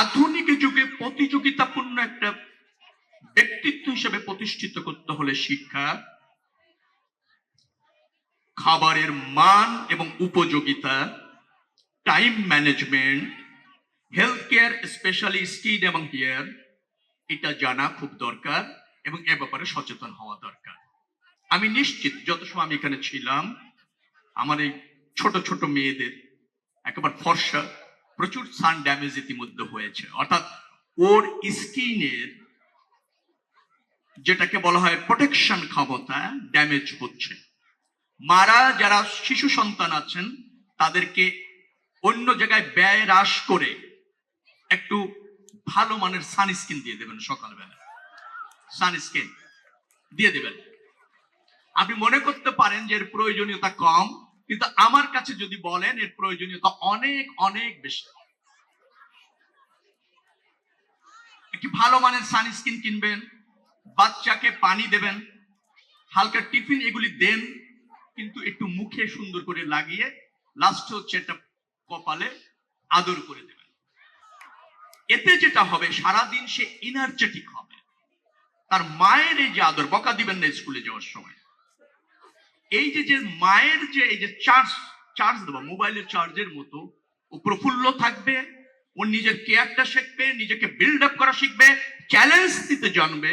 আধুনিক যুগে প্রতিযোগিতাপূর্ণ একটা ব্যক্তিত্ব হিসেবে প্রতিষ্ঠিত করতে হলে শিক্ষা, খাবারের মান এবং উপযোগিতা, time management, health care specially skin এবং হেয়ার, এটা জানা খুব দরকার এবং এ ব্যাপারে সচেতন হওয়া দরকার। আমি নিশ্চিত যত সময় আমি এখানে ছিলাম, আমার এই ছোট ছোট মেয়েদের একেবারে ফর্সা প্রচুর সান ড্যামেজ ইতিমধ্যে হয়েছে, অর্থাৎ ওর স্কিনের যেটাকে বলা হয় প্রোটেকশন ক্ষমতা ড্যামেজ হচ্ছে। মারা যারা শিশু সন্তান আছেন তাদেরকে অন্য জায়গায় ব্যয় হ্রাস করে একটু ভালো মানের সানস্ক্রিন দিয়ে দেবেন, সকালবেলা সানস্ক্রিন দিয়ে দেবেন। আপনি মনে করতে পারেন যে এর প্রয়োজনীয়তা কম, কিন্তু আমার কাছে যদি বলেন এর প্রয়োজনীয়তা অনেক অনেক বেশি। একটি ভালো মানের সানস্ক্রিন কিনবেন, বাচ্চাকে পানি দেবেন, হালকা টিফিন এগুলি দেন, কিন্তু একটু মুখে সুন্দর করে লাগিয়ে লাস্ট হচ্ছে একটা কপালে আদর করে দেবেন। এতে যেটা হবে সারাদিন সে এনার্জেটিক হবে। তার মায়ের এই যে আদর, বকা দিবেন না স্কুলে যাওয়ার সময়, এই যে মায়ের যে এই যে চার্জ দেবো মোবাইলের চার্জের মতো, ও প্রফুল্ল থাকবে, ও নিজের কেয়ারটা শিখবে, নিজেকে বিল্ড আপ করা শিখবে, চ্যালেঞ্জ দিতে জানবে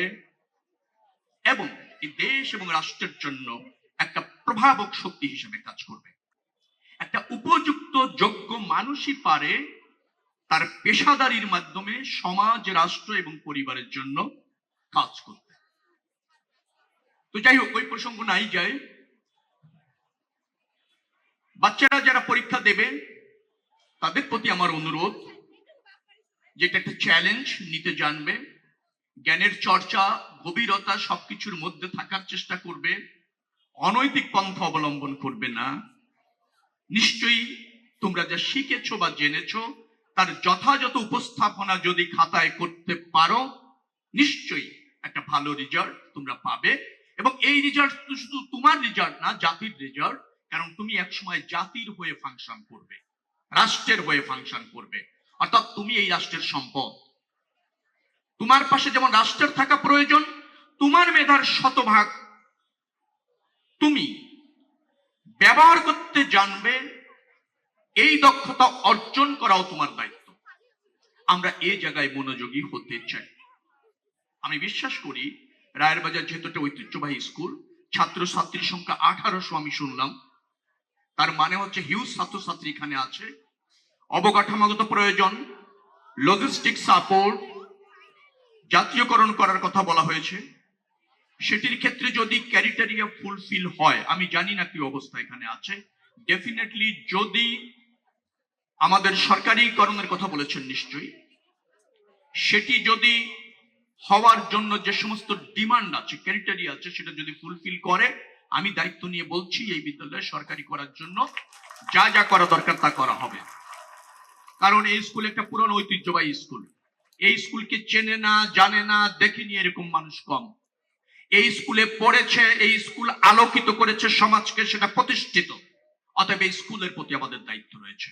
এবং এই দেশ এবং রাষ্ট্রের জন্য একটা প্রভাবক শক্তি হিসেবে কাজ করবে। একটা উপযুক্ত যোগ্য মানুষই পারে তার পেশাদারির মাধ্যমে সমাজ, রাষ্ট্র এবং পরিবারের জন্য কাজ করতে। তো যাই হোক, ওই প্রসঙ্গ নাই যায়। বাচ্চারা যারা পরীক্ষা দেবে তাদের প্রতি আমার অনুরোধ, যেটা একটা চ্যালেঞ্জ নিতে জানবে, জ্ঞানের চর্চা, গভীরতা সবকিছুর মধ্যে থাকার চেষ্টা করবে, অনৈতিক পন্থা অবলম্বন করবে না। নিশ্চয়ই তোমরা যা শিখেছো বা জেনেছো তার যথাযথ উপস্থাপনা যদি খাতায় করতে পারো, নিশ্চয়ই একটা ভালো রেজাল্ট তোমরা পাবে। এবং এই রেজাল্ট শুধু তোমার রেজাল্ট না, জাতির রেজাল্ট। কারণ তুমি একসময় জাতির হয়ে ফাংশন করবে, রাষ্ট্রের হয়ে ফাংশন করবে, অর্থাৎ তুমি এই রাষ্ট্রের সম্পদ। তোমার পাশে যেমন রাষ্ট্রের থাকা প্রয়োজন, তোমার মেধার শতভাগ তুমি ব্যবহার করতে জানবে, এই দক্ষতা অর্জন করাও তোমার দায়িত্ব। আমরা এই জায়গায় মনোযোগী হতে চাই। আমি বিশ্বাস করি রায়েরবাজার যেহেতু একটা ঐতিহ্যবাহী স্কুল, ছাত্রছাত্রীর সংখ্যা 1800 আমি শুনলাম, তার মানে হচ্ছে হিউজ ছাত্রছাত্রী এখানে আছে। অবকাঠামোগত প্রয়োজন, লজিস্টিক সাপোর্ট, জাতীয়করণ করার কথা বলা হয়েছে। সেটির ক্ষেত্রে যদি ক্রাইটেরিয়া ফুলফিল হয়, আমি জানি না কি অবস্থা এখানে আছে, ডেফিনেটলি যদি আমাদের সরকারিকরণের কথা বলেছেন নিশ্চয়ই, সেটি যদি হওয়ার জন্য যে সমস্ত ডিমান্ড আছে, ক্রাইটেরিয়া আছে, সেটা যদি ফুলফিল করে, আমি দায়িত্ব নিয়ে বলছি এই বিদ্যালয় সরকারি করার জন্য যা যা করা দরকার তা করা হবে। কারণ এই স্কুল একটা পুরনো ঐতিহ্যবাহী স্কুল। এই স্কুলকে চেনে না, জানে না, দেখেনি এরকম মানুষ কম। এই স্কুলে পড়েছে, এই স্কুল আলোকিত করেছে সমাজকে, সেটা প্রতিষ্ঠিত। অতএব এই স্কুলের প্রতি আমাদের দায়িত্ব রয়েছে।